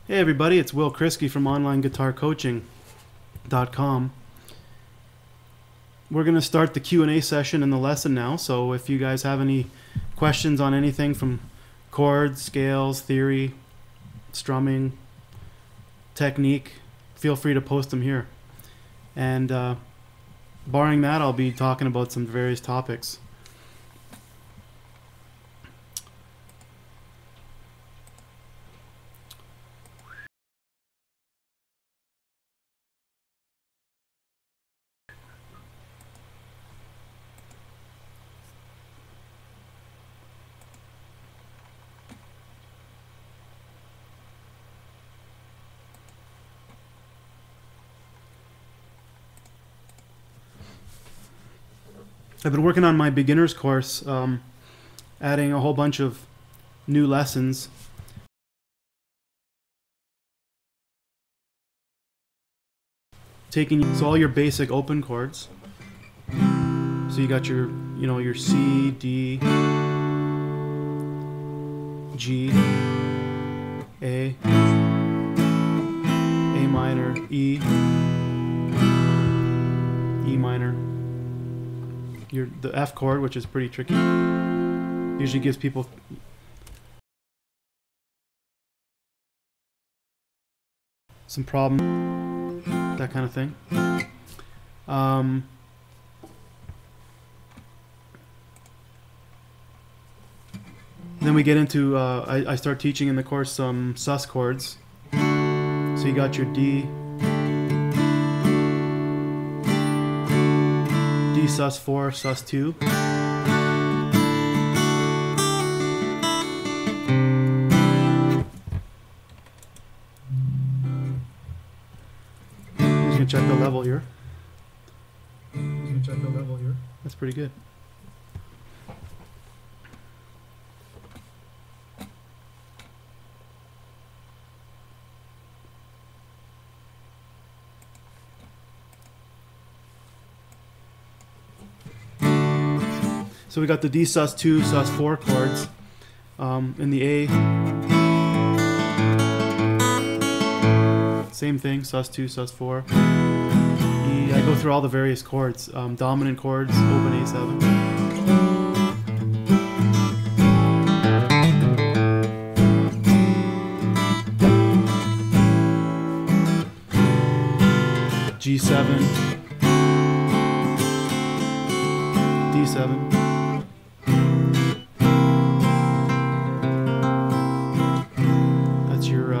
Hey everybody, it's Will Kriske from OnlineGuitarCoaching.com. We're going to start the Q&A session in the lesson now, so if you guys have any questions on anything from chords, scales, theory, strumming, technique, feel free to post them here. And barring that, I'll be talking about some various topics. I've been working on my beginner's course, adding a whole bunch of new lessons. So all your basic open chords. So you got your, your C, D, G, A minor, E minor. The F chord, which is pretty tricky, usually gives people some problem, that kind of thing. Then we get into, I start teaching in the course some sus chords. So you got your D sus 4, sus 2. I'm just gonna check the level here. That's pretty good. So we got the D sus 2, sus 4 chords in the A. Same thing, sus 2, sus 4. E, I go through all the various chords, dominant chords, open A7. G7, D7.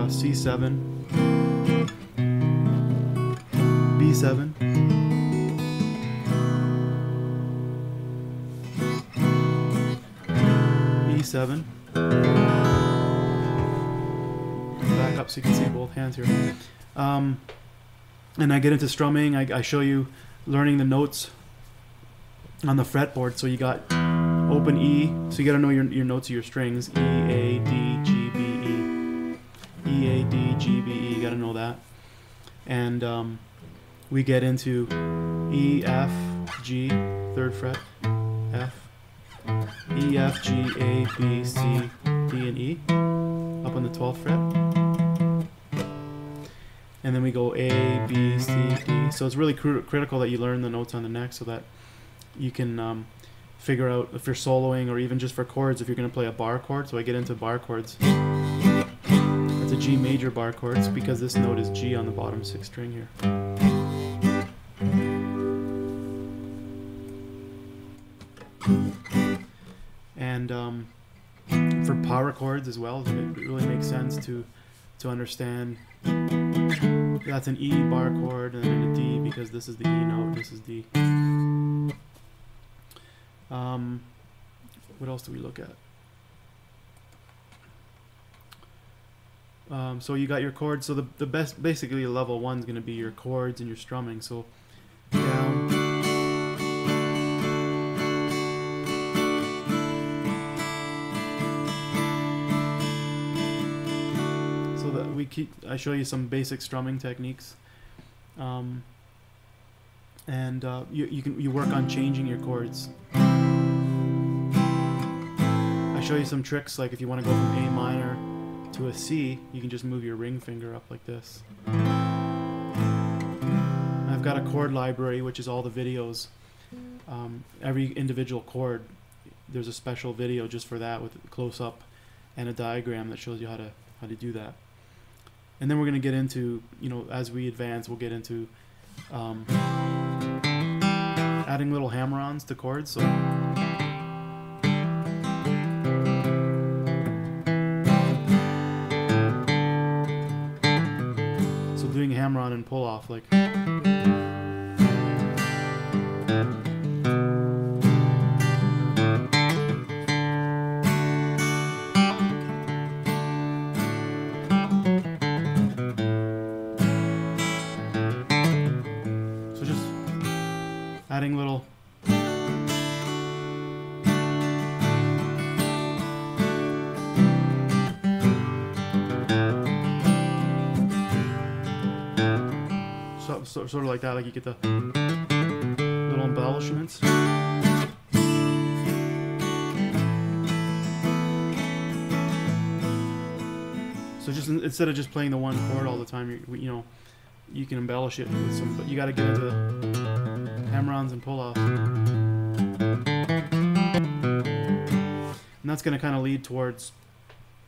C7, B7, E7. Back up so you can see both hands here. And I get into strumming. I show you learning the notes on the fretboard. So you got open E, so you got to know your notes of your strings. E, A, D, G, B, E. E, A, D, G, B, E, you gotta know that. And we get into E, F, G, 3rd fret, F, E, F, G, A, B, C, D, and E, up on the 12th fret. And then we go A, B, C, D. So it's really critical that you learn the notes on the neck so that you can figure out if you're soloing, or even just for chords, if you're gonna play a bar chord. So I get into bar chords. It's a G major bar chords because this note is G on the bottom 6th string here. And for power chords as well, it really makes sense to understand that's an E bar chord and then a D because this is the E note, this is D. What else do we look at? So you got your chords. So the best, basically level 1 is going to be your chords and your strumming. So down, so that I show you some basic strumming techniques, and you work on changing your chords. I show you some tricks, like if you want to go from A minor to a C, you can just move your ring finger up like this. I've got a chord library, which is all the videos. Every individual chord, there's a special video just for that with a close-up and a diagram that shows you how to do that. And then we're going to get into, you know, as we advance, we'll get into adding little hammer-ons to chords. So doing a hammer-on and pull-off, like. So just adding little. Sort of like that, like you get the little embellishments. So just instead of just playing the one chord all the time, you know, you can embellish it with some, but you got to get into hammer-ons and pull-offs. And that's going to kind of lead towards,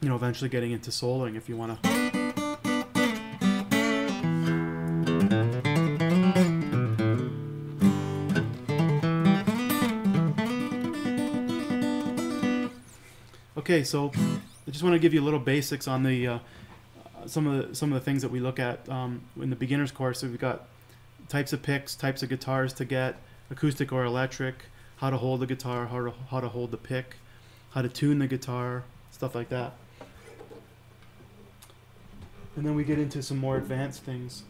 you know, eventually getting into soloing if you want to. Okay, so I just want to give you a little basics on the some of the things that we look at in the beginner's course. So we've got types of picks, types of guitars to get, acoustic or electric, how to hold the guitar, how to hold the pick, how to tune the guitar, stuff like that. And then we get into some more advanced things.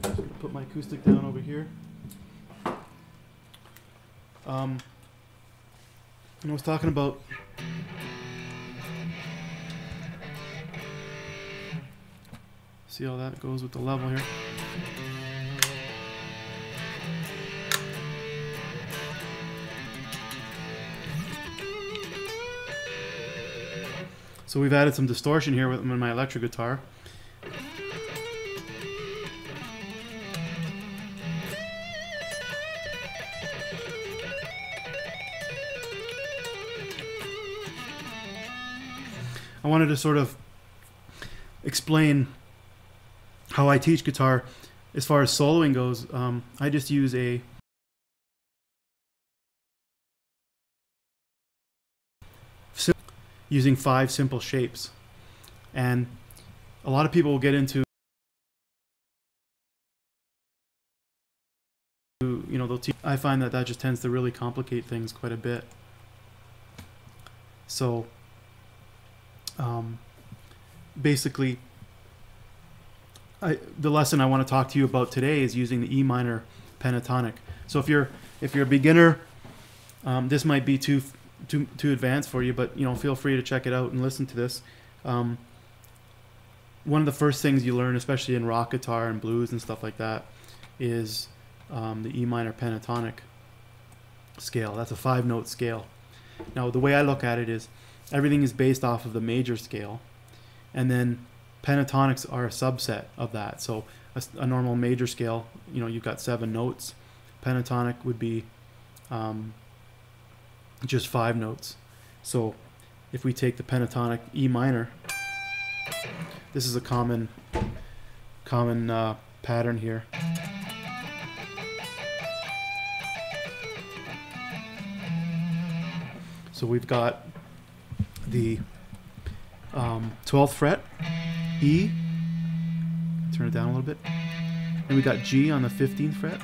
I'm going to put my acoustic down over here. I was talking about see how that goes with the level here. So we've added some distortion here with my electric guitar. I wanted to sort of explain how I teach guitar as far as soloing goes. I just use using 5 simple shapes, and a lot of people will get into, you know, they'll teach. I find that just tends to really complicate things quite a bit. So basically, the lesson I want to talk to you about today is using the E minor pentatonic. So if you're a beginner, this might be too advanced for you, but you know, feel free to check it out and listen to this. One of the first things you learn, especially in rock guitar and blues and stuff like that, is the E minor pentatonic scale. That's a 5-note scale. Now the way I look at it is everything is based off of the major scale, and then pentatonics are a subset of that. So a normal major scale, you know, you've got 7 notes. Pentatonic would be just 5 notes. So if we take the pentatonic E minor, this is a common pattern here. So we've got the 12th fret, E, turn it down a little bit, and we got G on the 15th fret,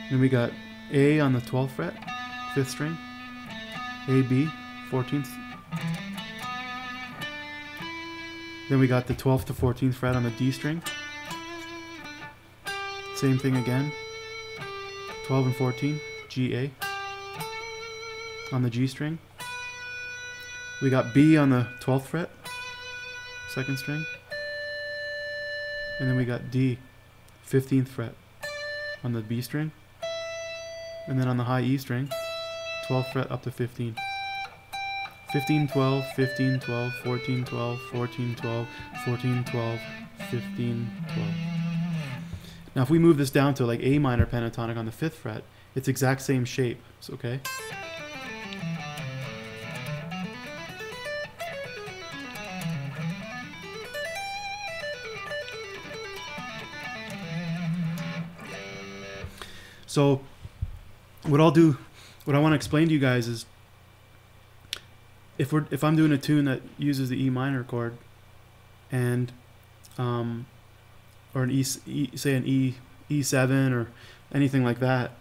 then we got A on the 12th fret, 5th string, A, B, 14th, then we got the 12th to 14th fret on the D string, same thing again, 12 and 14, G, A, on the G string, we got B on the 12th fret, 2nd string, and then we got D, 15th fret, on the B string, and then on the high E string, 12th fret up to 15. 15, 12, 15, 12, 14, 12, 14, 12, 14, 12, 15, 12. Now if we move this down to like A minor pentatonic on the 5th fret, it's exact same shape. So, okay. So what I'll do, what I want to explain to you guys is, if I'm doing a tune that uses the E minor chord, and or an say an E7 or anything like that,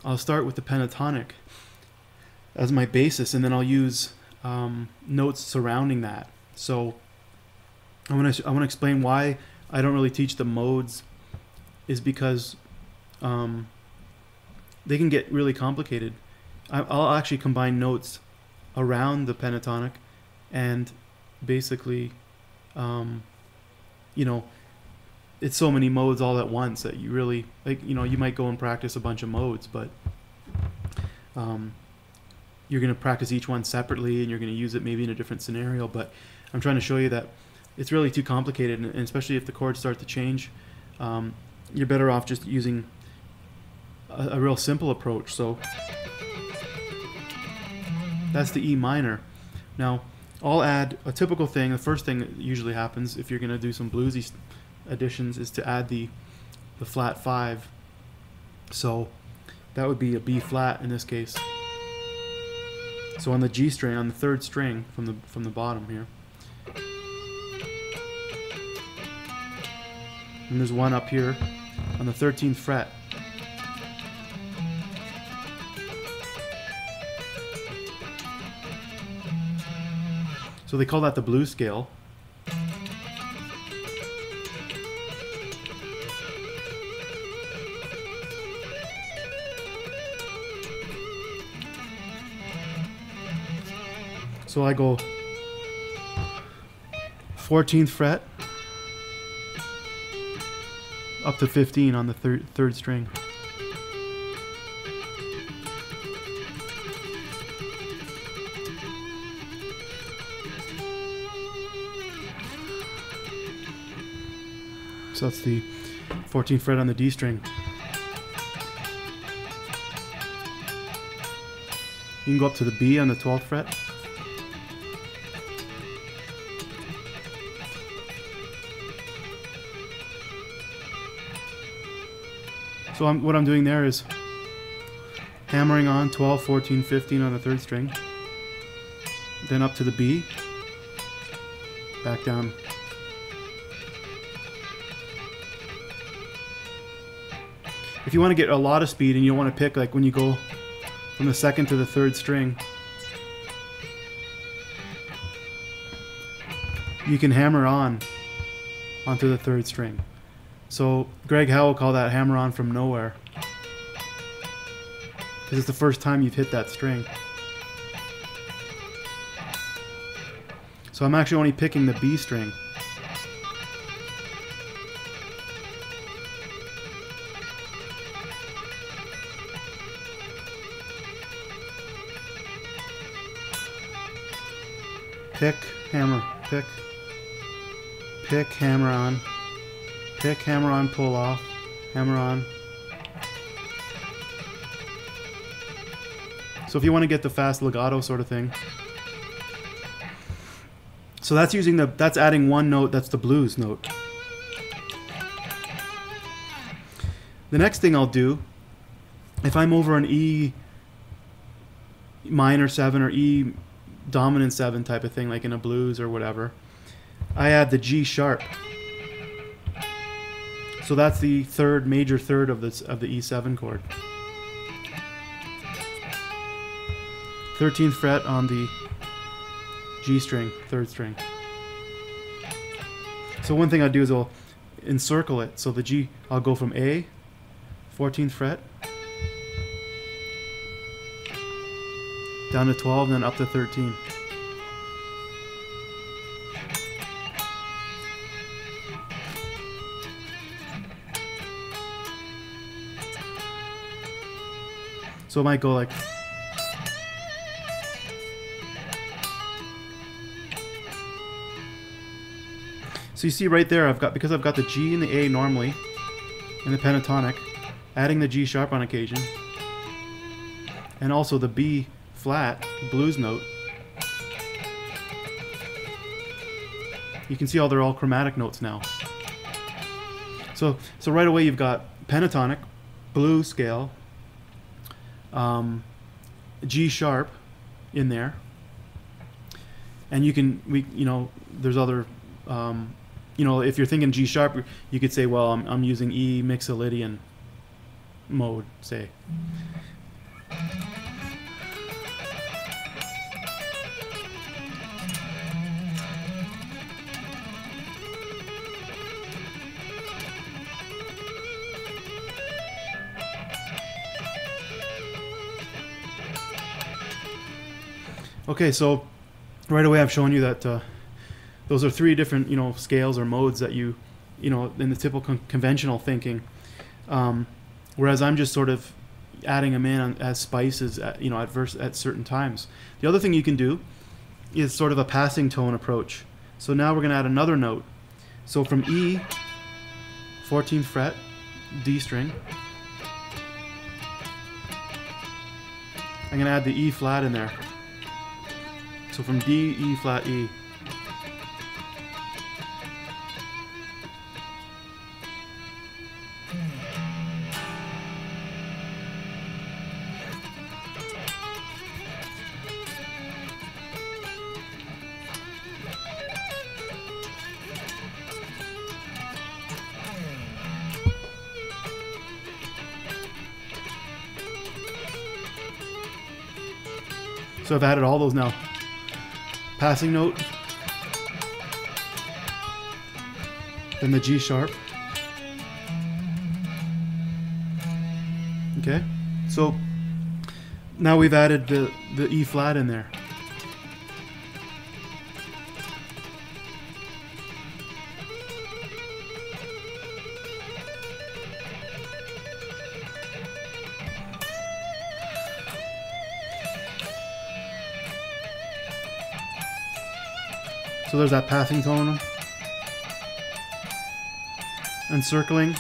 I'll start with the pentatonic as my basis, and then I'll use notes surrounding that. So I want to explain why I don't really teach the modes, is because they can get really complicated. I'll actually combine notes around the pentatonic, and basically, you know, it's so many modes all at once that you really, like, you know, you might go and practice a bunch of modes, but you're going to practice each one separately, and you're going to use it maybe in a different scenario. But I'm trying to show you that it's really too complicated, and especially if the chords start to change, you're better off just using a real simple approach. So that's the E minor. Now I'll add a typical thing. The first thing that usually happens if you're going to do some bluesy additions is to add the flat 5. So that would be a B flat in this case. So on the G string, on the 3rd string from the bottom here, and there's one up here on the 13th fret. So they call that the blues scale. So I go 14th fret up to 15 on the 3rd string. So that's the 14th fret on the D string. You can go up to the B on the 12th fret. So what I'm doing there is hammering on 12, 14, 15 on the 3rd string, then up to the B, back down. If you want to get a lot of speed and you don't want to pick, like when you go from the 2nd to the 3rd string, you can hammer on onto the 3rd string. So Greg Howe will call that hammer on from nowhere, because it's the first time you've hit that string. So I'm actually only picking the B string. Pick, hammer, pick, hammer on, pick, hammer on, pull off, hammer on. So if you want to get the fast legato sort of thing. So that's that's adding one note, that's the blues note. The next thing I'll do, if I'm over an E minor 7 or E dominant 7 type of thing, like in a blues or whatever, I add the G sharp. So that's the major third of the E7 chord. 13th fret on the G string, 3rd string. So one thing I'll do is I'll encircle it. So the G, I'll go from A, 14th fret, down to 12, and then up to 13. So it might go like, So you see right there, because I've got the G and the A normally in the pentatonic, adding the G sharp on occasion, and also the B flat blues note. You can see how they're all chromatic notes now. So right away you've got pentatonic, blues scale, G sharp in there, and there's other, if you're thinking G sharp, you could say, well, I'm using E mixolydian mode, say. Okay, so right away I've shown you that those are three different, scales or modes that in the typical conventional thinking. Whereas I'm just sort of adding them in as spices, at certain times. The other thing you can do is sort of a passing tone approach. So now we're going to add another note. So from E, 14th fret, D string, I'm going to add the E flat in there. So from D, E flat, E. So I've added all those now. Passing note, then the G sharp. Okay, so now we've added the E flat in there. So there's that passing tone, encircling.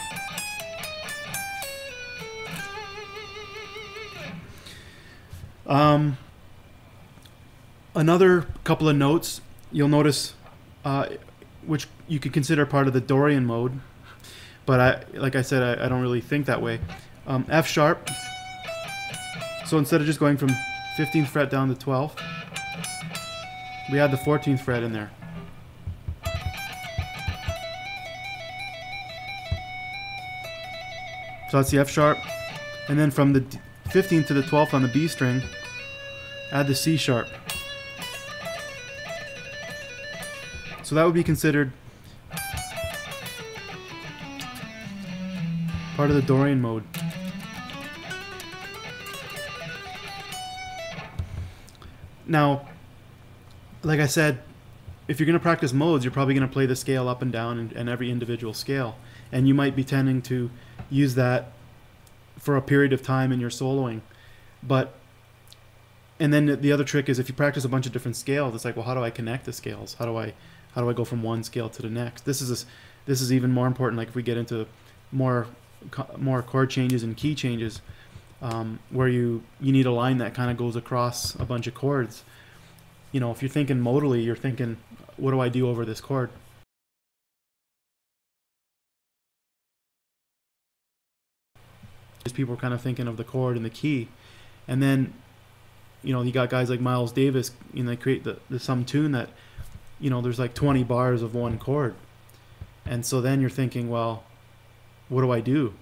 Another couple of notes you'll notice, which you could consider part of the Dorian mode, but like I said, I don't really think that way. F sharp. So instead of just going from 15th fret down to 12th, we add the 14th fret in there. So that's the F sharp, and then from the 15th to the 12th on the B string, add the C sharp. So that would be considered part of the Dorian mode. Now, like I said, if you're going to practice modes, you're probably going to play the scale up and down and every individual scale. And you might be tending to use that for a period of time in your soloing. And then the other trick is if you practice a bunch of different scales, it's like, well, how do I connect the scales? How do I go from one scale to the next? This is even more important, like if we get into more chord changes and key changes, where you need a line that kind of goes across a bunch of chords. If you're thinking modally, you're thinking, what do I do over this chord? People are kind of thinking of the chord and the key, and then you got guys like Miles Davis, they create the some tune that there's like 20 bars of one chord, and so then you're thinking, well, what do I do?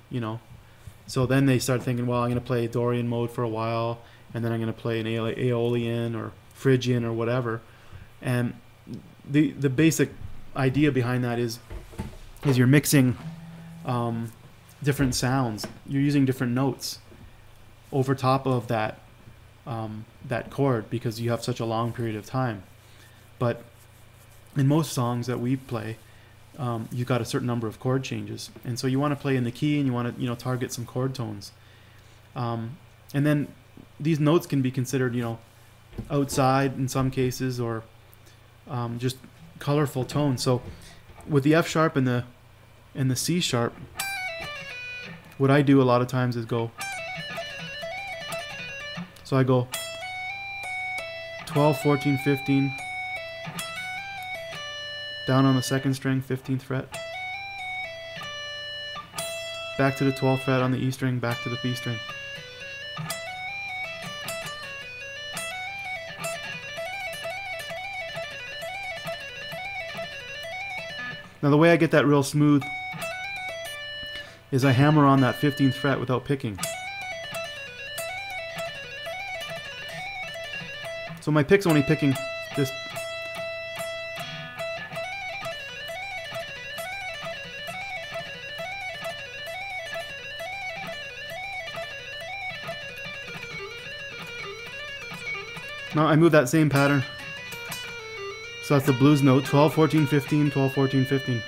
So then they start thinking, well, I'm going to play Dorian mode for a while, and then I'm going to play an Aeolian or Phrygian or whatever. And the basic idea behind that is you're mixing different sounds. You're using different notes over top of that chord because you have such a long period of time. But in most songs that we play, you've got a certain number of chord changes, and so you want to play in the key and you want to target some chord tones. And then these notes can be considered outside in some cases, or just colorful tones. So with the F sharp and the C sharp, what I do a lot of times is go. So I go 12, 14, 15, down on the second string, 15th fret, back to the 12th fret on the E string, back to the B string. Now the way I get that real smooth is I hammer on that 15th fret without picking. So my pick's only picking this. Now I move that same pattern. So that's the blues note, 12, 14, 15, 12, 14, 15.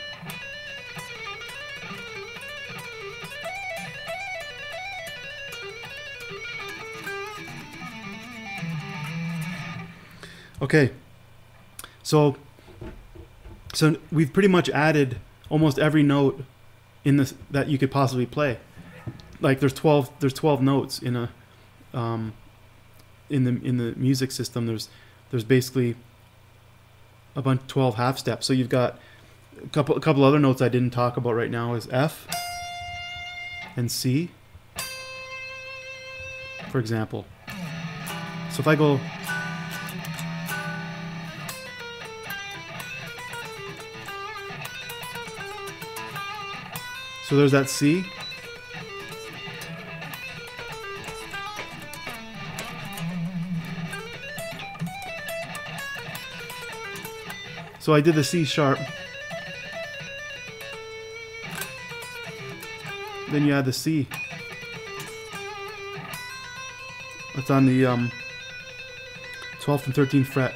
Okay, so we've pretty much added almost every note in this that you could possibly play. Like there's 12 notes in a in the music system. There's basically a bunch 12 half steps. So you've got a couple other notes I didn't talk about right now is F and C, for example. So if I go so there's that C. So I did the C sharp. Then you add the C. That's on the 12th and 13th fret.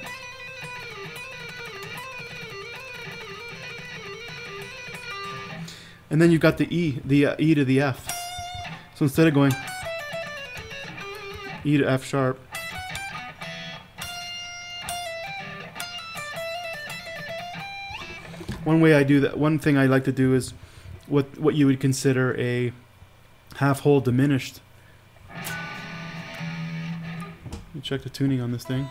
And then you've got the E, E to the F. So instead of going E to F sharp, one way I do that, one thing I like to do is what you would consider a half-whole diminished. Let me check the tuning on this thing.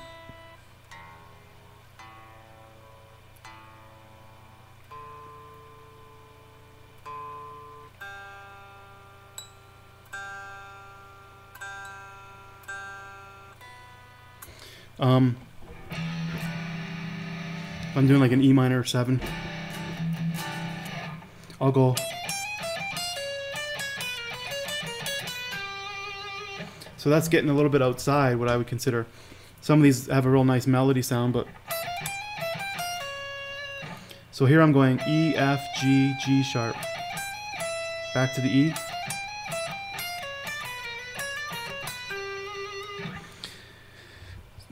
I'm doing like an E minor 7. I'll go. So that's getting a little bit outside what I would consider. Some of these have a real nice melody sound, but so here I'm going E, F, G, G sharp, back to the E.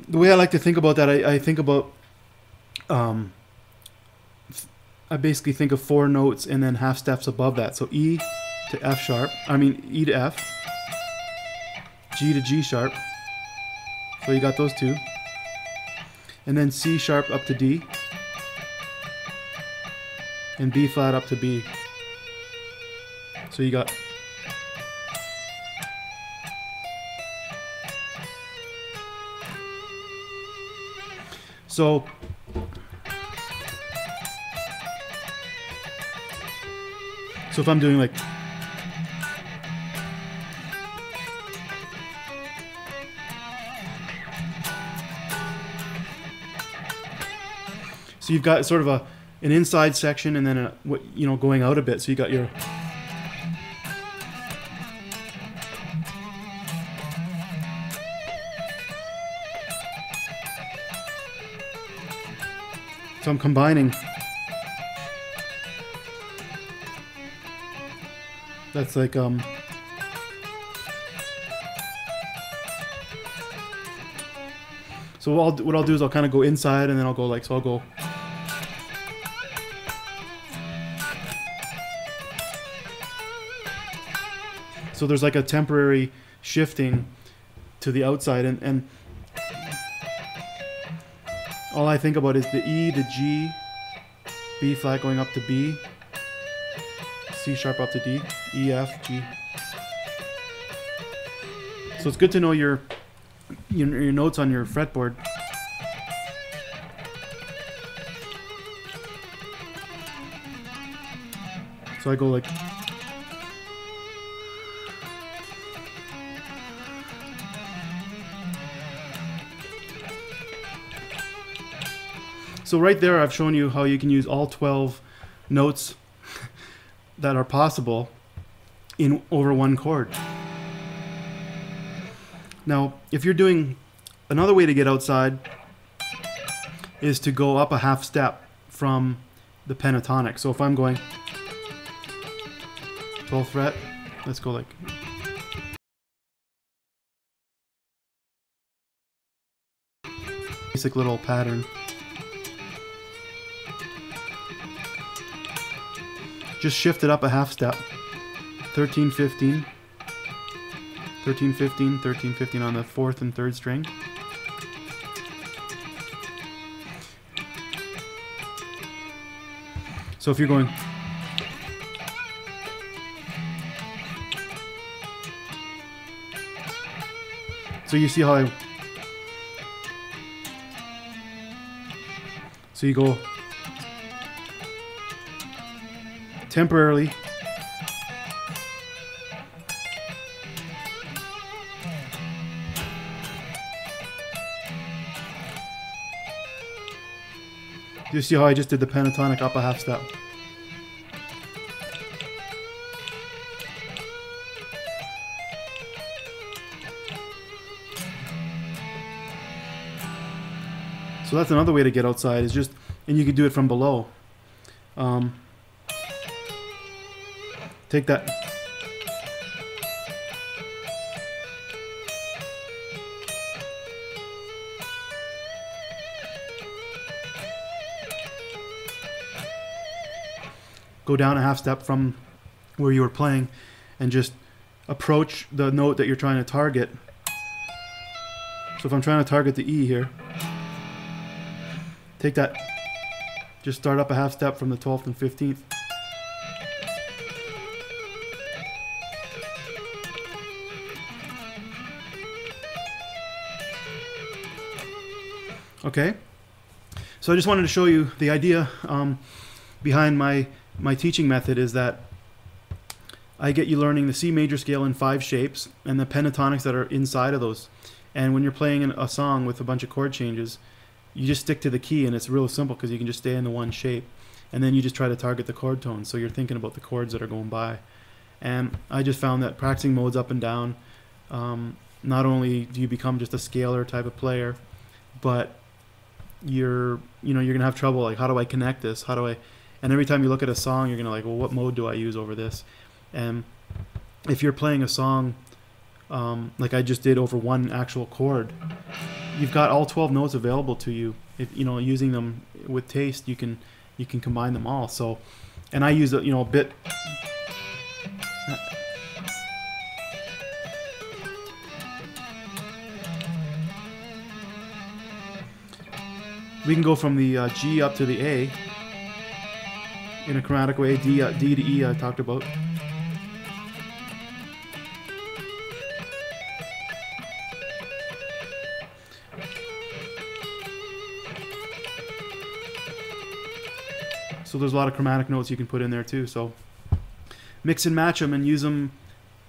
The way I like to think about that, I think about, I basically think of 4 notes and then half steps above that. So E to F sharp, E to F, G to G sharp, so you got those 2, and then C sharp up to D, and B flat up to B. So you got so if I'm doing like so you've got sort of an inside section and then going out a bit, so you got your so I'm combining. That's like so what I'll do is I'll kind of go inside and then I'll go like, so I'll go so there's like a temporary shifting to the outside, and all I think about is the E to G B flat going up to B, C sharp up to D, E, F, G. So it's good to know your notes on your fretboard. So I go like, so right there I've shown you how you can use all 12 notes that are possible in over one chord. Now, if you're doing, another way to get outside is to go up a half step from the pentatonic. So if I'm going 12th fret, let's go like, basic little pattern. Just shift it up a half step. 13, 15. 13, 15, 13, 15 on the 4th and 3rd string. So if you're going, so you see how so you go temporarily you see how I just did the pentatonic up a half step. So that's another way to get outside, is just, and you can do it from below. Take that. Go down a half step from where you were playing and just approach the note that you're trying to target. So if I'm trying to target the E here, take that, just start up a half step from the 12th and 15th. Okay, so I just wanted to show you the idea behind my teaching method is that I get you learning the C major scale in 5 shapes and the pentatonics that are inside of those. And when you're playing a song with a bunch of chord changes, you just stick to the key, and it's real simple because you can just stay in the one shape. And then you just try to target the chord tones, so you're thinking about the chords that are going by. And I just found that practicing modes up and down, not only do you become just a scalar type of player, but you're gonna have trouble, like, how do I connect this? How do I? And every time you look at a song, you're gonna like, well, what mode do I use over this? And if you're playing a song like I just did over one actual chord, you've got all 12 notes available to you. If using them with taste, you can combine them all. So, and I use a bit. We can go from the G up to the A in a chromatic way. D to E I talked about. So there's a lot of chromatic notes you can put in there too. So mix and match them and use them,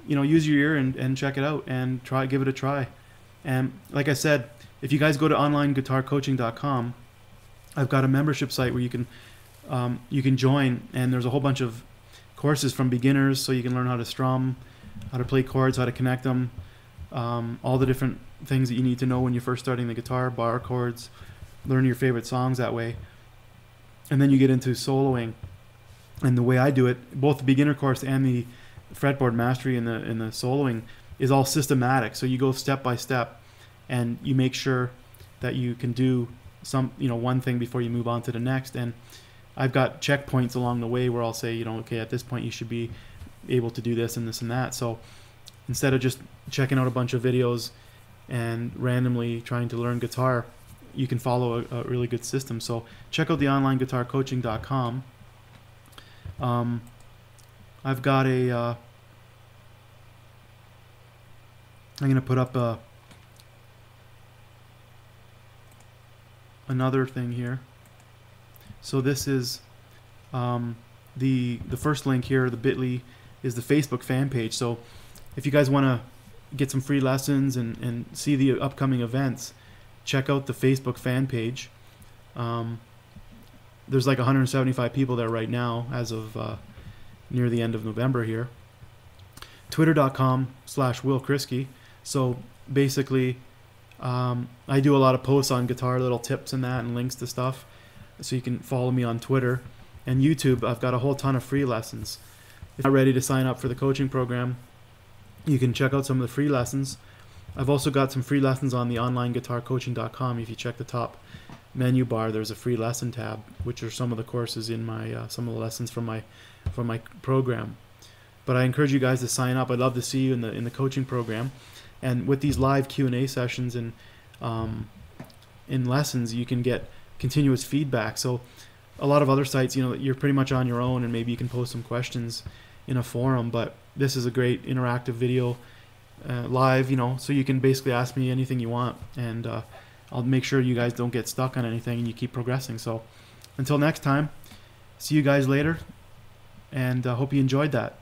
use your ear and check it out and give it a try. And like I said, if you guys go to onlineguitarcoaching.com, I've got a membership site where you can join, and there's a whole bunch of courses from beginners, so you can learn how to strum, how to play chords, how to connect them, all the different things that you need to know when you're first starting the guitar, bar chords, learn your favorite songs that way. And then you get into soloing, and the way I do it, both the beginner course and the fretboard mastery in the soloing is all systematic. So you go step by step, and you make sure that you can do one thing before you move on to the next. And I've got checkpoints along the way where I'll say, okay, at this point you should be able to do this and this and that. So instead of just checking out a bunch of videos and randomly trying to learn guitar, you can follow a really good system. So check out the onlineguitarcoaching.com. I've got a I'm going to put up another thing here. So this is the first link here, the bit.ly, is the Facebook fan page. So if you guys want to get some free lessons and see the upcoming events, check out the Facebook fan page. There's like 175 people there right now as of near the end of November here. Twitter.com/Will Kriske. So basically, I do a lot of posts on guitar, little tips and that, and links to stuff. So you can follow me on Twitter. And YouTube, I've got a whole ton of free lessons. If you're not ready to sign up for the coaching program, you can check out some of the free lessons. I've also got some free lessons on the onlineguitarcoaching.com. If you check the top menu bar, there's a free lesson tab, which are some of the courses in my some of the lessons from my program. But I encourage you guys to sign up. I'd love to see you in the coaching program. And with these live Q&A sessions and in lessons, you can get continuous feedback. So a lot of other sites, you're pretty much on your own, and maybe you can post some questions in a forum. But this is a great interactive video, live, so you can basically ask me anything you want, and I'll make sure you guys don't get stuck on anything and you keep progressing. So until next time, see you guys later, and hope you enjoyed that.